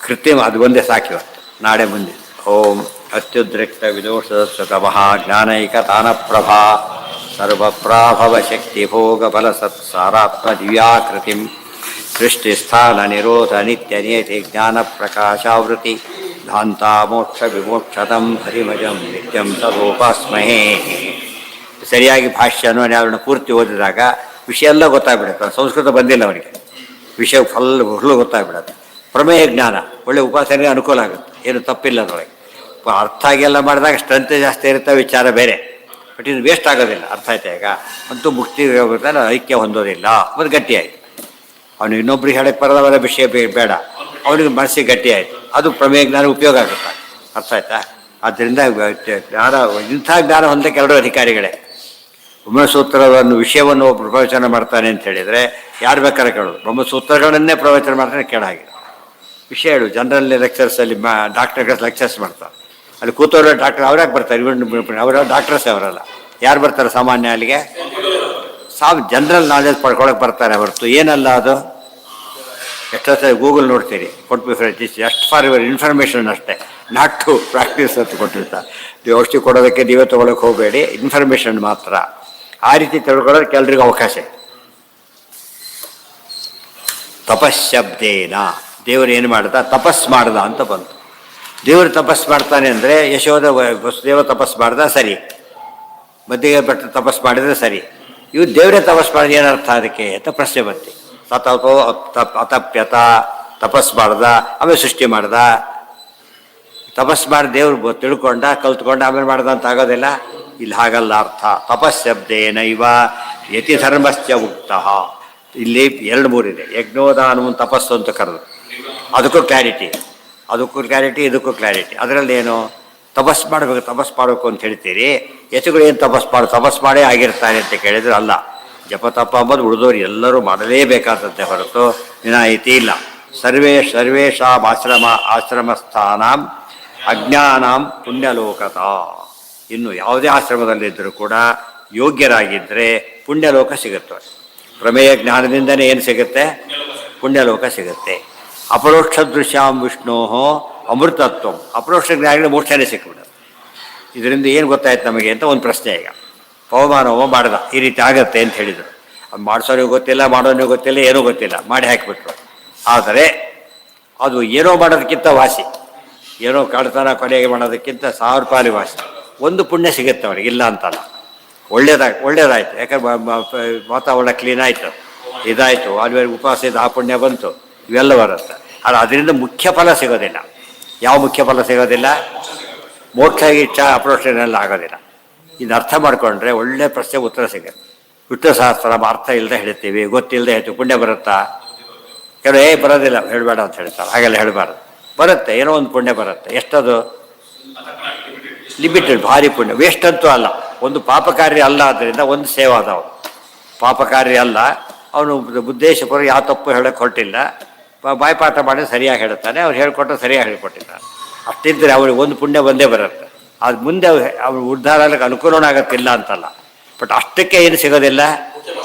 ಕೃತ್ರಿಮ ಅದು ಒಂದೇ ಸಾಕಿವ ನಾಳೆ ಮುಂದೆ. ಓಂ ಅತ್ಯುದ್ರಿಕ್ತ ವಿದೋಷತಮಃ ಜ್ಞಾನೈಕ ತಾನಪ್ರಭಾ ಸರ್ವಪ್ರಾಭವ ಶಕ್ತಿ ಭೋಗ ಬಲ ಸತ್ಸಾರಾತ್ಮ ದಿವ್ಯಾಕೃತಿಂ ಸೃಷ್ಟಿಸ್ಥಾನ ನಿರೋಧ ನಿತ್ಯ ನಿಯತಿ ಜ್ಞಾನ ಪ್ರಕಾಶಾವೃತಿ ಧಾಂತ ಮೋಕ್ಷ ವಿಮೋಕ್ಷತಂ ಹರಿಮಜಂ ನಿತ್ಯಂ ಸದೋಪಾಸ್ಮಹೇ. ಸರಿಯಾಗಿ ಭಾಷ್ಯನೋ ಯಾರನ್ನ ಪೂರ್ತಿ ಓದಿದಾಗ ವಿಷಯ ಎಲ್ಲ ಗೊತ್ತಾಗ್ಬಿಡುತ್ತೆ. ಸಂಸ್ಕೃತ ಬಂದಿಲ್ಲ ಅವರಿಗೆ, ವಿಷಯ ಫುಲ್ಲು ಗೊತ್ತಾಗ್ಬಿಡುತ್ತೆ. ಪ್ರಮೇಯ ಜ್ಞಾನ ಒಳ್ಳೆ ಉಪಾಸನೆಗೆ ಅನುಕೂಲ ಆಗುತ್ತೆ, ಏನು ತಪ್ಪಿಲ್ಲ ಅದರೊಳಗೆ. ಅರ್ಥ ಆಗೆಲ್ಲ ಮಾಡಿದಾಗ ಸ್ಟ್ರೆಂತ್ ಜಾಸ್ತಿ ಇರುತ್ತೆ, ವಿಚಾರ ಬೇರೆ. ಬಟ್ ಇದು ವೇಸ್ಟ್ ಆಗೋದಿಲ್ಲ. ಅರ್ಥ ಆಯ್ತಾ? ಈಗ ಅಂತೂ ಮುಕ್ತಿ ಐಕ್ಯ ಹೊಂದೋದಿಲ್ಲ, ಮತ್ತು ಗಟ್ಟಿ ಆಯಿತು. ಅವನು ಇನ್ನೊಬ್ರಿಗೆ ಹೇಳಕ್ಕೆ ಬರೋದವರ ವಿಷಯ ಬೇಡ, ಅವನಿಗೆ ಮನಸ್ಸಿಗೆ ಗಟ್ಟಿ ಆಯಿತು. ಅದು ಪ್ರಮೇಯ ಜ್ಞಾನ ಉಪಯೋಗ ಆಗುತ್ತೆ. ಅರ್ಥ ಆಯ್ತಾ? ಆದ್ದರಿಂದ ಜ್ಞಾನ, ಇಂಥ ಜ್ಞಾನ ಹೊಂದಕ್ಕೆ ಎರಡೂ ಅಧಿಕಾರಿಗಳೇ. ಬ್ರಹ್ಮಸೂತ್ರವನ್ನು ವಿಷಯವನ್ನು ಒಬ್ಬರು ಪ್ರವಚನ ಮಾಡ್ತಾನೆ ಅಂತ ಹೇಳಿದರೆ ಯಾರು ಬೇಕಾದ್ರೆ ಕೇಳೋದು. ಬ್ರಹ್ಮಸೂತ್ರಗಳನ್ನೇ ಪ್ರವಚನ ಮಾಡ್ತಾನೆ ಕೇಳಾಗಿದೆ. ವಿಷಯ ಹೇಳು. ಜನರಲ್ ಲೆಕ್ಚರ್ಸಲ್ಲಿ ಡಾಕ್ಟರ್ಗಳು ಲೆಕ್ಚರ್ಸ್ ಮಾಡ್ತಾರೆ. ಅಲ್ಲಿ ಕೂತವ್ರು ಡಾಕ್ಟರ್ ಅವ್ರ್ಯಾಕೆ ಬರ್ತಾರೆ? ಅವರ ಡಾಕ್ಟರ್ಸ್ ಅವರಲ್ಲ. ಯಾರು ಬರ್ತಾರೆ ಸಾಮಾನ್ಯ ಅಲ್ಲಿಗೆ? ಜನರಲ್ ನಾಲೆಜ್ ಪಡ್ಕೊಳಕ್ಕೆ ಬರ್ತಾರೆ ಹೊರತು ಏನಲ್ಲ ಅದು. ಎಷ್ಟೋ ಸರಿ ಗೂಗಲ್ ನೋಡ್ತೀರಿ, ಕೊಟ್ಬಿಟ್ಟು ಜಸ್ಟ್ ಫಾರ್ ಯುವರ್ ಇನ್ಫಾರ್ಮೇಷನ್ ಅಷ್ಟೇ, ನಾಟ್ ಟು ಪ್ರಾಕ್ಟೀಸ್ ಅಂತ ಕೊಟ್ಟಿರ್ತಾರೆ. ನೀವು ಔಷಧಿ ಕೊಡೋದಕ್ಕೆ ನೀವೇ ತೊಗೊಳಕ್ಕೆ ಹೋಗಬೇಡಿ, ಇನ್ಫಾರ್ಮೇಷನ್ ಮಾತ್ರ. ಆ ರೀತಿ ತಿಳ್ಕೊಳ್ಳೋದಕ್ಕೆ ಎಲ್ರಿಗೂ ಅವಕಾಶ. ತಪಶ್ಶಬ್ದೇನ ದೇವರು ಏನು ಮಾಡ್ದ? ತಪಸ್ ಮಾಡ್ದ ಅಂತ ಬಂತು. ದೇವರು ತಪಸ್ ಮಾಡ್ತಾನೆ ಅಂದರೆ ಯಶೋಧ ವಸುದೇವ ತಪಸ್ ಮಾಡ್ದ ಸರಿ, ಮಧ್ಯೆ ಭಟ್ಟ ತಪಸ್ ಮಾಡಿದರೆ ಸರಿ. ಇವು ದೇವರೇ ತಪಸ್ ಮಾಡಿದ ಏನರ್ಥ ಅದಕ್ಕೆ ಅಂತ ಪ್ರಶ್ನೆ ಬಂತು. ತತೋ ಅತಪ್ಯತ ತಪಸ್ ಮಾಡ್ದ, ಆಮೇಲೆ ಸೃಷ್ಟಿ ಮಾಡ್ದ. ತಪಸ್ ಮಾಡಿ ದೇವ್ರು ತಿಳ್ಕೊಂಡ, ಕಲ್ತ್ಕೊಂಡ, ಆಮೇಲೆ ಮಾಡ್ದ ಅಂತ ಆಗೋದಿಲ್ಲ. ಇಲ್ಲಿ ಹಾಗಲ್ಲ ಅರ್ಥ. ತಪಶ್ಶಬ್ದೇನೈವ ಯತಿ ಧರ್ಮಶ್ಚ ಉಕ್ತಃ. ಇಲ್ಲಿ 2-3 ಇದೆ. ಯಜ್ಞೋದಾನವನ್ನು ತಪಸ್ಸು ಅಂತ ಕರೆದು, ಅದಕ್ಕೂ ಕ್ಲಾರಿಟಿ, ಇದಕ್ಕೂ ಕ್ಲಾರಿಟಿ. ಅದರಲ್ಲಿ ಏನು ತಪಸ್ ಮಾಡಬೇಕು ಅಂತ ಹೇಳ್ತೀರಿ. ಯತಿಗಳು ಏನು ತಪಸ್ ಮಾಡೇ ಆಗಿರ್ತಾರೆ ಅಂತ ಕೇಳಿದ್ರೆ ಅಲ್ಲ. ಜಪತಪ ಅಂಬೋದು ಉಳಿದವರು ಎಲ್ಲರೂ ಮಾಡಲೇಬೇಕಾದದ್ದೇ ಹೊರತು ವಿನಾಯಿತಿ ಇಲ್ಲ. ಸರ್ವೇಷಾಂ ಆಶ್ರಮಸ್ಥಾನಾಂ ಅಜ್ಞಾನಾಂ ಪುಣ್ಯಲೋಕತ. ಇನ್ನು ಯಾವುದೇ ಆಶ್ರಮದಲ್ಲಿದ್ದರೂ ಕೂಡ ಯೋಗ್ಯರಾಗಿದ್ದರೆ ಪುಣ್ಯಲೋಕ ಸಿಗುತ್ತೆ. ಪ್ರಮೇಯ ಜ್ಞಾನದಿಂದನೇ ಏನು ಸಿಗುತ್ತೆ? ಪುಣ್ಯಲೋಕ ಸಿಗುತ್ತೆ. ಅಪರೋಕ್ಷ ದೃಶ್ಯಾಂ ವಿಷ್ಣೋ ಅಮೃತತ್ವಂ. ಅಪರೋಕ್ಷ ಜ್ಞಾನಿಗಳು ಮೋಕ್ಷನೇ ಸಿಕ್ಬಿಡೋದು. ಇದರಿಂದ ಏನು ಗೊತ್ತಾಯ್ತು ನಮಗೆ ಅಂತ ಒಂದು ಪ್ರಶ್ನೆ. ಈಗ ಪವಮಾನ ಹೋಮ ಮಾಡ್ದ, ಈ ರೀತಿ ಆಗತ್ತೆ ಅಂತ ಹೇಳಿದರು. ಅದು ಮಾಡಿಸೋನಿಗೂ ಗೊತ್ತಿಲ್ಲ, ಮಾಡೋನಿಗೂ ಗೊತ್ತಿಲ್ಲ, ಏನೂ ಗೊತ್ತಿಲ್ಲ, ಮಾಡಿ ಹಾಕಿಬಿಟ್ರು. ಆದರೆ ಅದು ಏನೋ ಮಾಡೋದಕ್ಕಿಂತ ವಾಸಿ, ಏನೋ ಕಳ್ತನ ಕೊನೆಗೆ ಮಾಡೋದಕ್ಕಿಂತ 1000 ಪಾಲು ವಾಸಿ. ಒಂದು ಪುಣ್ಯ ಸಿಗುತ್ತೆ ಅವ್ರಿಗೆ, ಇಲ್ಲ ಅಂತಲ್ಲ. ಒಳ್ಳೇದಾಯ್ತು. ಯಾಕಂದ್ರೆ ವಾತಾವರಣ ಕ್ಲೀನ್ ಆಯಿತು, ಇದಾಯಿತು, ಅಲ್ಲಿ ಉಪವಾಸ ಇದು, ಆ ಪುಣ್ಯ ಬಂತು, ಇವೆಲ್ಲ ಬರುತ್ತೆ. ಆದರೆ ಅದರಿಂದ ಮುಖ್ಯ ಫಲ ಸಿಗೋದಿಲ್ಲ. ಯಾವ ಮುಖ್ಯ ಫಲ ಸಿಗೋದಿಲ್ಲ? ಮೋಕ್ಷ ಇಚ್ಛಾ ಅಪ್ರೋಕ್ಷನೆಲ್ಲ ಆಗೋದಿಲ್ಲ. ಇದು ಅರ್ಥ ಮಾಡಿಕೊಂಡ್ರೆ ಒಳ್ಳೆ ಪ್ರಶ್ನೆ ಉತ್ತರ ಸಿಗುತ್ತೆ. ವಿಷ್ಣು ಸಹಸ್ರ ಅರ್ಥ ಇಲ್ಲದೆ ಹೇಳ್ತೀವಿ, ಗೊತ್ತಿಲ್ಲದೆ ಹೇಳ್ತೀವಿ, ಪುಣ್ಯ ಬರುತ್ತಾ? ಕೆಲವು ಬರೋದಿಲ್ಲ, ಹೇಳಬೇಡ ಅಂತ ಹೇಳ್ತಾರೆ. ಹಾಗೆಲ್ಲ ಹೇಳಬಾರ್ದು. ಬರುತ್ತೆ, ಏನೋ ಒಂದು ಪುಣ್ಯ ಬರುತ್ತೆ. ಎಷ್ಟದು? ಲಿಮಿಟೆಡ್. ಭಾರಿ ಪುಣ್ಯ, ವೇಸ್ಟ್ ಅಂತೂ ಅಲ್ಲ. ಒಂದು ಪಾಪಕಾರ್ಯ ಅಲ್ಲ. ಆದ್ದರಿಂದ ಒಂದು ಸೇವೆ ಅದಾವ. ಪಾಪಕಾರ್ಯ ಅಲ್ಲ. ಅವನು ಉದ್ದೇಶಪೂರ್ವ ಯಾವ ತಪ್ಪು ಹೇಳೋಕ್ಕೆ ಹೊರಟಿಲ್ಲ, ಬಾಯ್ಪಾಠ ಮಾಡಿ ಸರಿಯಾಗಿ ಹೇಳ್ತಾನೆ. ಅವ್ರು ಹೇಳ್ಕೊಟ್ಟು ಸರಿಯಾಗಿ ಹೇಳ್ಕೊಟ್ಟಿದ್ದಾನೆ. ಅಷ್ಟಿದ್ದರೆ ಅವ್ರಿಗೆ ಒಂದು ಪುಣ್ಯ ಬಂದೇ ಬರುತ್ತೆ. ಅದು ಮುಂದೆ ಅವ್ರು ಉದ್ಧಾರ ಆಗಲಿಕ್ಕೆ ಅನುಕೂಲನೂ ಆಗುತ್ತಿಲ್ಲ ಅಂತಲ್ಲ. ಬಟ್ ಅಷ್ಟಕ್ಕೆ ಏನು ಸಿಗೋದಿಲ್ಲ?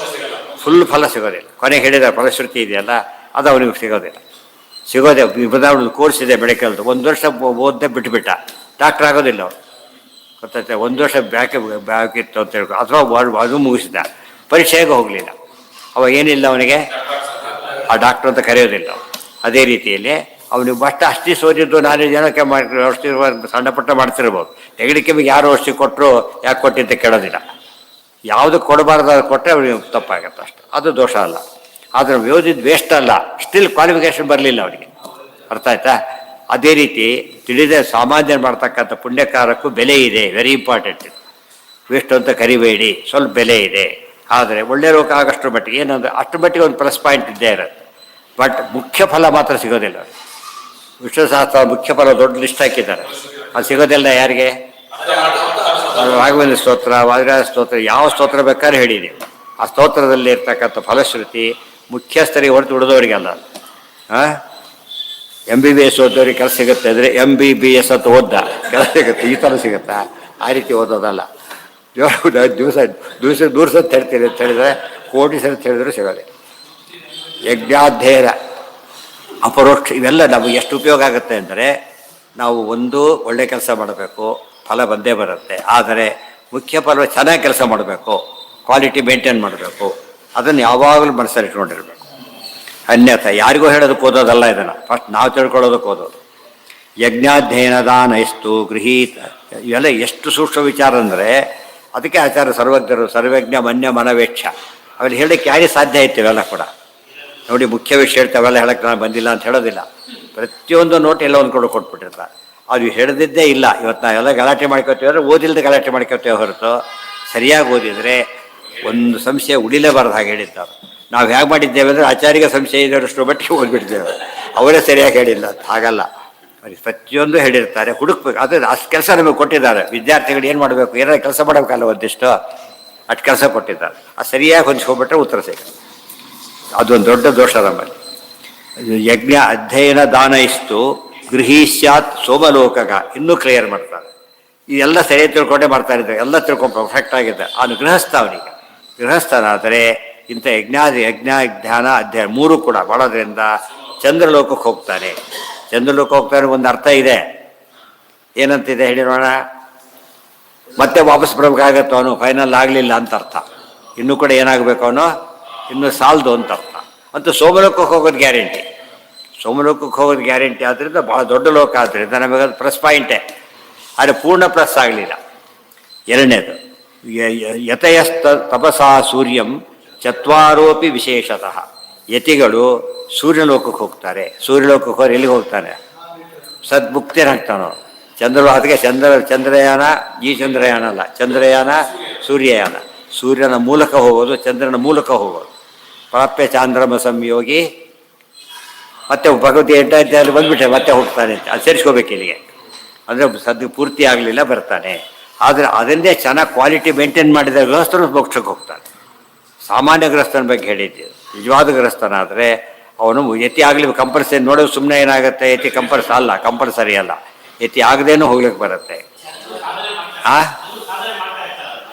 ಫುಲ್ ಫಲ ಸಿಗೋದಿಲ್ಲ. ಕೊನೆಗೆ ಹೇಳಿದ ಫಲಶ್ರುತಿ ಇದೆಯಲ್ಲ, ಅದು ಅವನಿಗೆ ಸಿಗೋದೇ. ಬದಲಾವಣೆ ಕೋರ್ಸ್ ಇದೆ ಮೆಡಿಕಲ್ದು. 1 ವರ್ಷ ಓದ್ದೆ ಬಿಟ್ಟುಬಿಟ್ಟ, ಡಾಕ್ಟ್ರ್ ಆಗೋದಿಲ್ಲ ಅವ್ರು. ಗೊತ್ತೈತೆ? 1 ವರ್ಷ ಬ್ಯಾಕಿತ್ತು ಅಂತ ಹೇಳ್ಕೊ, ಅಥವಾ ಅದು ಮುಗಿಸಿದ, ಪರೀಕ್ಷೆಗೆ ಹೋಗಲಿಲ್ಲ. ಅವಾಗ ಏನಿಲ್ಲ ಅವನಿಗೆ, ಆ ಡಾಕ್ಟ್ರು ಅಂತ ಕರೆಯೋದಿಲ್ಲ. ಅದೇ ರೀತಿಯಲ್ಲಿ ಅವನಿಗೆ ಅಷ್ಟೇ ಓದಿದ್ದು ನಾನೇ ಜನಕ್ಕೆ ಔಷಧಿ ಸಣ್ಣ ಪುಟ್ಟ ಮಾಡ್ತಿರ್ಬೋದು. ನೆಗಡಿಕೆಗೆ ಯಾರು ಔಷಧಿ ಕೊಟ್ಟರು ಯಾಕೆ ಕೊಟ್ಟಿದ್ದ ಕೇಳೋದಿಲ್ಲ. ಯಾವುದಕ್ಕೆ ಕೊಡಬಾರ್ದು ಅದು ಕೊಟ್ಟರೆ ಅವನಿಗೆ ತಪ್ಪಾಗತ್ತೆ ಅಷ್ಟು. ಅದು ದೋಷ ಅಲ್ಲ. ಆದರೆ ಓದಿದ್ದು ವೇಸ್ಟ್ ಅಲ್ಲ, ಸ್ಟಿಲ್ ಕ್ವಾಲಿಫಿಕೇಷನ್ ಬರಲಿಲ್ಲ ಅವನಿಗೆ. ಅರ್ಥ ಆಯ್ತಾ? ಅದೇ ರೀತಿ ತಿಳಿದೇ ಸಾಮಾನ್ಯ ಮಾಡ್ತಕ್ಕಂಥ ಪುಣ್ಯಕಾರಕ್ಕೂ ಬೆಲೆ ಇದೆ. Very important. ವೇಸ್ಟ್ ಅಂತ ಕರಿಬೇಡಿ, ಸ್ವಲ್ಪ ಬೆಲೆ ಇದೆ. ಆದರೆ ಒಳ್ಳೆ ರೋಗ ಆಗಷ್ಟು ಮಟ್ಟಿಗೆ ಏನಂದರೆ ಅಷ್ಟು ಮಟ್ಟಿಗೆ ಒಂದು ಪ್ಲಸ್ ಪಾಯಿಂಟ್ ಇದ್ದೇ ಇರುತ್ತೆ. ಬಟ್ ಮುಖ್ಯ ಫಲ ಮಾತ್ರ ಸಿಗೋದಿಲ್ಲ. ವಿಷ್ಣು ಸಹಸ್ರ ಮುಖ್ಯ ಫಲ ದೊಡ್ಡ ಲಿಸ್ಟ್ ಹಾಕಿದ್ದಾರೆ. ಅದು ಸಿಗೋದಿಲ್ಲ ಯಾರಿಗೆ? ರಾಘವೇಂದ್ರ ಸ್ತೋತ್ರ, ವಾದಿರಾಜ ಸ್ತೋತ್ರ, ಯಾವ ಸ್ತೋತ್ರ ಬೇಕಾದ್ರೆ ಹೇಳಿ ನೀವು. ಆ ಸ್ತೋತ್ರದಲ್ಲಿ ಇರ್ತಕ್ಕಂಥ ಫಲಶ್ರುತಿ ಮುಖ್ಯಸ್ಥರಿಗೆ ಹೊರತು ಉಳಿದವರಿಗೆಲ್ಲ. MBBS ಓದೋರಿಗೆ ಕೆಲಸ ಸಿಗುತ್ತೆ ಅಂದರೆ MBBS ಅಂತ ಓದ್ದ ಕೆಲಸ ಸಿಗುತ್ತೆ. ಈ ಥರ ಸಿಗುತ್ತಾ? ಆ ರೀತಿ ಓದೋದಲ್ಲ. ದಿವಸ ಸತ್ತು ಹೇಳ್ತೀರಿ ಅಂತ ಹೇಳಿದರೆ, ಕೋಟಿ ಸರಿ ಹೇಳಿದ್ರು ಸಿಗೋದೆ. ಯಜ್ಞಾಧ್ಯಯನ ಅಪರೋಕ್ಷ ಇವೆಲ್ಲ ನಮಗೆ ಎಷ್ಟು ಉಪಯೋಗ ಆಗುತ್ತೆ ಅಂದರೆ ನಾವು ಒಂದು ಒಳ್ಳೆ ಕೆಲಸ ಮಾಡಬೇಕು, ಫಲ ಬಂದೇ ಬರುತ್ತೆ. ಆದರೆ ಮುಖ್ಯ ಫಲ ಚೆನ್ನಾಗಿ ಕೆಲಸ ಮಾಡಬೇಕು, ಕ್ವಾಲಿಟಿ ಮೇಂಟೈನ್ ಮಾಡಬೇಕು. ಅದನ್ನು ಯಾವಾಗಲೂ ಮನಸ್ಸಲ್ಲಿ ಇಟ್ಕೊಂಡಿರ್ಬೇಕು. ಅನ್ಯಥ ಯಾರಿಗೂ ಹೇಳೋದಕ್ಕೆ ಓದೋದಲ್ಲ, ಇದನ್ನು ಫಸ್ಟ್ ನಾವು ತಿಳ್ಕೊಳ್ಳೋದಕ್ಕೆ ಓದೋದು. ಯಜ್ಞಾಧ್ಯಯನದಾನ ಎಷ್ಟು ಗೃಹೀತ, ಇವೆಲ್ಲ ಎಷ್ಟು ಸೂಕ್ಷ್ಮ ವಿಚಾರ ಅಂದರೆ ಅದಕ್ಕೆ ಆಚಾರ್ಯ ಸರ್ವಜ್ಞರು ಸರ್ವಜ್ಞ ಮನ್ಯ ಮನವೇಕ್ಷ ಅವೆಲ್ಲ ಹೇಳೋಕ್ಕೆ ಯಾರಿಗೆ ಸಾಧ್ಯ ಆಯ್ತು. ಇವೆಲ್ಲ ಕೂಡ ನೋಡಿ, ಮುಖ್ಯ ವಿಷಯ ಹೇಳ್ತಾ ಅವೆಲ್ಲ ಹೇಳಕ್ಕೆ ನಾನು ಬಂದಿಲ್ಲ ಅಂತ ಹೇಳೋದಿಲ್ಲ. ಪ್ರತಿಯೊಂದು ನೋಟ್ ಎಲ್ಲ ಒಂದು ಕಡೆ ಕೊಟ್ಬಿಟ್ಟಿರ್ತಾರೆ. ಅದು ಹೇಳದಿದ್ದೇ ಇಲ್ಲ. ಇವತ್ತು ನಾವೆಲ್ಲ ಗಲಾಟೆ ಮಾಡ್ಕೋತೀವಿ ಅಂದರೆ ಓದಿಲ್ಲದೆ ಗಲಾಟೆ ಮಾಡ್ಕೋತೇವೆ ಹೊರತು ಸರಿಯಾಗಿ ಓದಿದರೆ ಒಂದು ಸಂಶಯ ಉಳಿಲೇಬಾರ್ದು. ಹಾಗೆ ಹೇಳಿದ್ದಾರೆ. ನಾವು ಹೇಗೆ ಮಾಡಿದ್ದೇವೆ ಅಂದರೆ ಆಚಾರ್ಯಗೆ ಸಂಶಯ ಇದರಷ್ಟು ಮಟ್ಟಿಗೆ ಓದ್ಬಿಡ್ತೇವೆ, ಅವರೇ ಸರಿಯಾಗಿ ಹೇಳಿಲ್ಲ ಅಂತ. ಹಾಗಲ್ಲ, ಪ್ರತಿಯೊಂದು ಹೇಳಿರ್ತಾರೆ, ಹುಡುಕ್ಬೇಕು. ಅದು ಅಷ್ಟು ಕೆಲಸ ನಮಗೆ ಕೊಟ್ಟಿದ್ದಾರೆ. ವಿದ್ಯಾರ್ಥಿಗಳು ಏನು ಮಾಡಬೇಕು, ಏನಾದ್ರು ಕೆಲಸ ಮಾಡಬೇಕಲ್ಲ, ಒಂದಿಷ್ಟು ಅಷ್ಟು ಕೆಲಸ ಕೊಟ್ಟಿದ್ದಾರೆ. ಅದು ಸರಿಯಾಗಿ ಹೊಂದಿಸ್ಕೊಂಡ್ಬಿಟ್ರೆ ಉತ್ತರ ಸಿಗುತ್ತೆ. ಅದೊಂದು ದೊಡ್ಡ ದೋಷ ನಮ್ಮಲ್ಲಿ. ಯಜ್ಞ ಅಧ್ಯಯನ ದಾನ ಇಷ್ಟು ಗೃಹೀಶ್ಯಾತ್ ಸೋಮಲೋಕಗ ಇನ್ನೂ ಕ್ಲಿಯರ್ ಮಾಡ್ತಾರೆ. ಇದೆಲ್ಲ ಸರಿಯಾಗಿ ತಿಳ್ಕೊಂಡೇ ಮಾಡ್ತಾ ಇದ್ದಾರೆ, ಎಲ್ಲ ತಿಳ್ಕೊಂಡು ಪರ್ಫೆಕ್ಟ್ ಆಗಿದೆ. ಅವನು ಗೃಹಸ್ಥ, ಅವನಿಗೆ ಗೃಹಸ್ಥನಾದರೆ ಇಂಥ ಯಜ್ಞ ಧ್ಯಾನ ಅಧ್ಯಯನ ಮೂರು ಕೂಡ ಮಾಡೋದ್ರಿಂದ ಚಂದ್ರಲೋಕಕ್ಕೆ ಹೋಗ್ತಾನೆ. ಚಂದ್ರಲೋಕ ಹೋಗ್ತಾನೆ ಒಂದು ಅರ್ಥ ಇದೆ. ಏನಂತಿದೆ ಹೇಳಿರೋಣ? ಮತ್ತೆ ವಾಪಸ್ ಬರಬೇಕಾಗತ್ತೋ ಅವನು, ಫೈನಲ್ ಆಗಲಿಲ್ಲ ಅಂತ ಅರ್ಥ. ಇನ್ನೂ ಕೂಡ ಏನಾಗಬೇಕು, ಅವನು ಇನ್ನೂ ಸಾಲದು ಅಂತ ಅರ್ಥ. ಅಂತೂ ಸೋಮಲೋಕಕ್ಕೆ ಹೋಗೋದು ಗ್ಯಾರಂಟಿ. ಸೋಮಲೋಕಕ್ಕೆ ಹೋಗೋದು ಗ್ಯಾರಂಟಿ ಆದ್ದರಿಂದ ಭಾಳ ದೊಡ್ಡ ಲೋಕ ಆದ್ದರಿಂದ ನಮಗದು ಪ್ಲಸ್ ಪಾಯಿಂಟೇ. ಆದರೆ ಪೂರ್ಣ ಪ್ಲಸ್ ಆಗಲಿಲ್ಲ. ಎರಡನೇದು, ಯತಯಸ್ತ ತಪಸಾ ಸೂರ್ಯಂ ಚತ್ವಾರೋಪಿ ವಿಶೇಷತಃ. ಯತಿಗಳು ಸೂರ್ಯಲೋಕಕ್ಕೆ ಹೋಗ್ತಾರೆ. ಸೂರ್ಯಲೋಕಕ್ಕೆ ಹೋಗಿ ಎಲ್ಲಿಗೆ ಹೋಗ್ತಾನೆ? ಸದ್ಮುಕ್ತನಾಗ್ತಾನೋ. ಅದಕ್ಕೆ ಚಂದ್ರಯಾನ, ಈ ಚಂದ್ರಯಾನ ಅಲ್ಲ, ಚಂದ್ರಯಾನ ಸೂರ್ಯಯಾನ. ಸೂರ್ಯನ ಮೂಲಕ ಹೋಗೋದು, ಚಂದ್ರನ ಮೂಲಕ ಹೋಗೋದು. ಪ್ರಾಪ್ಯ ಚಾಂದ್ರಮ ಸಂಯೋಗಿ. ಮತ್ತೆ ಭಗವತಿ ಎಂಟಾಧ್ಯಾಯಲ್ಲಿ ಬಂದುಬಿಟ್ಟೆ ಮತ್ತೆ ಹೋಗ್ತಾನೆ ಅಂತ ಅದು ಸೇರಿಸ್ಕೋಬೇಕು ಇಲ್ಲಿಗೆ. ಅಂದರೆ ಪೂರ್ತಿ ಆಗಲಿಲ್ಲ, ಬರ್ತಾನೆ. ಆದರೆ ಅದನ್ನೇ ಚೆನ್ನಾಗಿ ಕ್ವಾಲಿಟಿ ಮೇಂಟೈನ್ ಮಾಡಿದ ಗೃಹಸ್ಥರು ಮೋಕ್ಷಕ್ಕೆ ಹೋಗ್ತಾನೆ. ಸಾಮಾನ್ಯ ಗೃಹಸ್ಥನ ಬಗ್ಗೆ ಹೇಳಿದ್ದೀವಿ. ನಿಜವಾದ ಗೃಹಸ್ಥನಾದರೆ ಅವನು ಯತಿ ಆಗಲಿ ಕಂಪಲ್ಸರಿ. ನೋಡೋದು ಸುಮ್ಮನೆ ಏನಾಗುತ್ತೆ, ಯತಿ ಕಂಪಲ್ಸರಿ ಅಲ್ಲ. ಯತಿ ಆಗದೇನೂ ಹೋಗ್ಲಿಕ್ಕೆ ಬರುತ್ತೆ.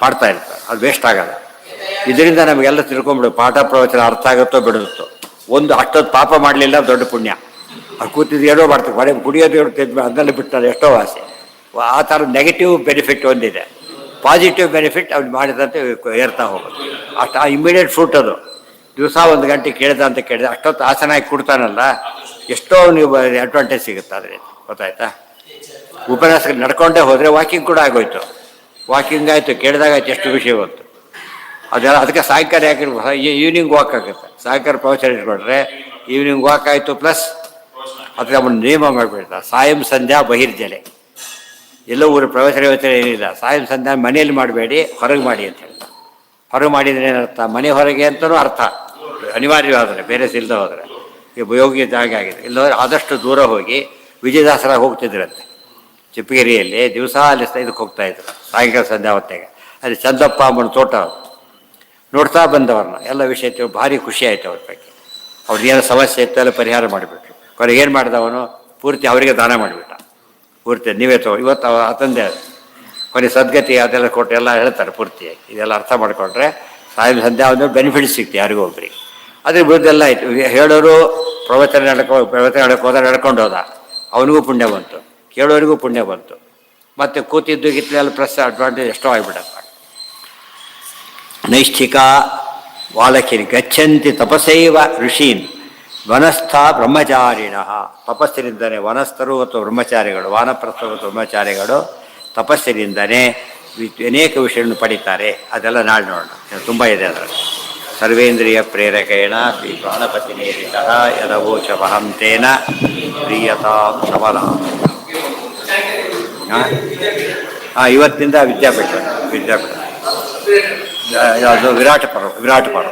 ಮಾಡ್ತಾ ಇರ್ತಾರೆ, ಅದು ವೇಸ್ಟ್ ಆಗಲ್ಲ. ಇದರಿಂದ ನಮಗೆಲ್ಲ ತಿಳ್ಕೊಂಬಿಡು, ಪಾಠ ಪ್ರವಚನ ಅರ್ಥ ಆಗುತ್ತೋ ಬಿಡುತ್ತೋ. ಒಂದು ಅಷ್ಟೊತ್ತು ಪಾಪ ಮಾಡಲಿಲ್ಲ, ದೊಡ್ಡ ಪುಣ್ಯ. ಅದು ಕೂತಿದ್ದು ಏನೋ ಮಾಡ್ತೀವಿ, ಮನೆ ಕುಡಿಯೋದು ಅದನ್ನೆಲ್ಲ ಬಿಡ್ತಾರೆ, ಎಷ್ಟೋ ಆಸೆ. ಆ ಥರ ನೆಗೆಟಿವ್ ಬೆನಿಫಿಟ್ ಒಂದಿದೆ. ಪಾಸಿಟಿವ್ ಬೆನಿಫಿಟ್ ಅವ್ನು ಮಾಡಿದಂತೆ ಏರ್ತಾ ಹೋಗೋದು. ಅಷ್ಟು ಇಮ್ಮಿಡಿಯೇಟ್ ಫ್ರೂಟ್ ಅದು. ದಿವಸ 1 ಗಂಟೆ ಕೇಳಿದ ಅಂತ ಕೇಳಿದೆ, ಅಷ್ಟೊತ್ತು ಆಸನ ಹಾಕಿ ಕೊಡ್ತಾನಲ್ಲ, ಎಷ್ಟೋ ನೀವು ಅಡ್ವಾಂಟೇಜ್ ಸಿಗುತ್ತೆ. ಆದರೆ ಗೊತ್ತಾಯ್ತಾ? ಉಪನ್ಯಾಸಕ್ಕೆ ನಡ್ಕೊಂಡೇ ಹೋದರೆ ವಾಕಿಂಗ್ ಕೂಡ ಆಗೋಯ್ತು. ವಾಕಿಂಗ್ ಆಯಿತು, ಕೇಳಿದಾಗಾಯ್ತು, ಎಷ್ಟು ವಿಷಯ ಬಂತು ಅದೆಲ್ಲ. ಅದಕ್ಕೆ ಸಾಯಂಕಾಲ ಯಾಕೆ ಈವ್ನಿಂಗ್ ವಾಕ್ ಆಗುತ್ತೆ. ಸಾಯಂಕಾಲ ಪ್ರವಚನ ಇಟ್ಕೊಂಡ್ರೆ ಈವ್ನಿಂಗ್ ವಾಕ್ ಆಯಿತು, ಪ್ಲಸ್ ಅದಕ್ಕೆ ಅವನು ನಿಯಮ ಮಾಡಿಬಿಡ್ತಾರೆ. ಸಾಯಂ ಸಂಧ್ಯಾ ಬಹಿರ್ಜಲೆ. ಎಲ್ಲೋ ಊರು ಪ್ರವಚನ ಏನಿಲ್ಲ, ಸಾಯಂ ಸಂಧ್ಯಾ ಮನೆಯಲ್ಲಿ ಮಾಡಬೇಡಿ, ಹೊರಗೆ ಮಾಡಿ ಅಂತ ಹೇಳ್ತಾರೆ. ಹೊರಗೆ ಮಾಡಿದರೆ ಏನರ್ಥ? ಮನೆ ಹೊರಗೆ ಅಂತಲೂ ಅರ್ಥ. ಅನಿವಾರ್ಯವಾದರೆ, ಬೇರೆ ಸಿಲ್ಲದೆ ಹೋದರೆ ಯೋಗ್ಯ ಜಾಗ ಆಗಿದೆ. ಇಲ್ಲೋದ್ರೆ ಆದಷ್ಟು ದೂರ ಹೋಗಿ ವಿಜಯದಾಸರಾಗಿ ಹೋಗ್ತಿದ್ರಂತೆ. ಚಿಪ್ಪಗಿರಿಯಲ್ಲಿ ದಿವಸ ಅಲ್ಲಿ ಇದಕ್ಕೆ ಹೋಗ್ತಾಯಿದ್ರು ಸಾಯಂಕಾಲ ಸಂಧ್ಯಾ ಹೊತ್ತಿಗೆ. ಅಲ್ಲಿ ಚಂದಪ್ಪ ಅಮ್ಮನ ತೋಟ ನೋಡ್ತಾ ಬಂದವ್ರನ್ನ ಎಲ್ಲ ವಿಷಯ ಭಾರಿ ಖುಷಿ ಆಯಿತು ಅವ್ರ ಬಗ್ಗೆ. ಅವ್ರದ್ದೇನೋ ಸಮಸ್ಯೆ ಇತ್ತು, ಎಲ್ಲ ಪರಿಹಾರ ಮಾಡಿಬಿಟ್ರು. ಕೊನೆಗೆ ಏನು ಮಾಡಿದವನು? ಪೂರ್ತಿ ಅವರಿಗೆ ದಾನ ಮಾಡಿಬಿಟ್ಟ. ಪೂರ್ತಿ ನೀವೇ ಇವತ್ತು ಅತಂದೆ ಕೊನೆ ಸದ್ಗತಿ ಅದೆಲ್ಲ ಕೊಟ್ಟು ಎಲ್ಲ ಹೇಳ್ತಾರೆ ಪೂರ್ತಿಯಾಗಿ. ಇದೆಲ್ಲ ಅರ್ಥ ಮಾಡಿಕೊಂಡ್ರೆ ಸಾಯಂ ಸಂಧ್ಯಾ ಒಂದು ಬೆನಿಫಿಟ್ ಸಿಗ್ತಿ ಯಾರಿಗೂ ಒಬ್ಬರಿಗೆ. ಅದ್ರ ವಿರುದ್ಧೆಲ್ಲ ಆಯಿತು. ಹೇಳೋರು ಪ್ರವಚನ ಹೋದ ನಡ್ಕೊಂಡು ಹೋದ, ಅವನಿಗೂ ಪುಣ್ಯ ಬಂತು, ಕೇಳೋರಿಗೂ ಪುಣ್ಯ ಬಂತು. ಮತ್ತು ಕೂತಿದ್ದು ಗಿತ್ಲೆಲ್ಲ ಪ್ಲಸ್ ಅಡ್ವಾಂಟೇಜ್ ಎಷ್ಟೋ ಆಗಿಬಿಡತ್ತೆ. ನೈಷ್ಠಿಕ ವಾಲಕಿನ್ ಗಚ್ಚಂತಿ ತಪಸೈವ ಋಷೀನ್ ವನಸ್ಥ ಬ್ರಹ್ಮಚಾರಿಣ. ತಪಸ್ಸಿನಿಂದನೇ ವನಸ್ಥರು ಮತ್ತು ಬ್ರಹ್ಮಚಾರಿಗಳು, ವಾನಪ್ರಸ್ಥರು ಮತ್ತು ಬ್ರಹ್ಮಚಾರಿಗಳು ತಪಸ್ಸಿನಿಂದನೇ ಅನೇಕ ವಿಷಯಗಳನ್ನು ಪಡೀತಾರೆ. ಅದೆಲ್ಲ ನಾಳೆ ನೋಡೋಣ, ತುಂಬ ಇದೆ ಅದರಲ್ಲಿ. ಸರ್ವೇಂದ್ರಿಯ ಪ್ರೇರಕೇಣ ಶ್ರೀ ಪ್ರಾಣಪತಿನೇರಿತಃ ಯದವೋಚ ವಹಂತೇನ ಪ್ರೀಯತಾಂ ಸಮಲ. ಇವತ್ತಿನಿಂದ ವಿದ್ಯಾಪೀಠ ಅದು ವಿರಾಟ ಪರ್ವ.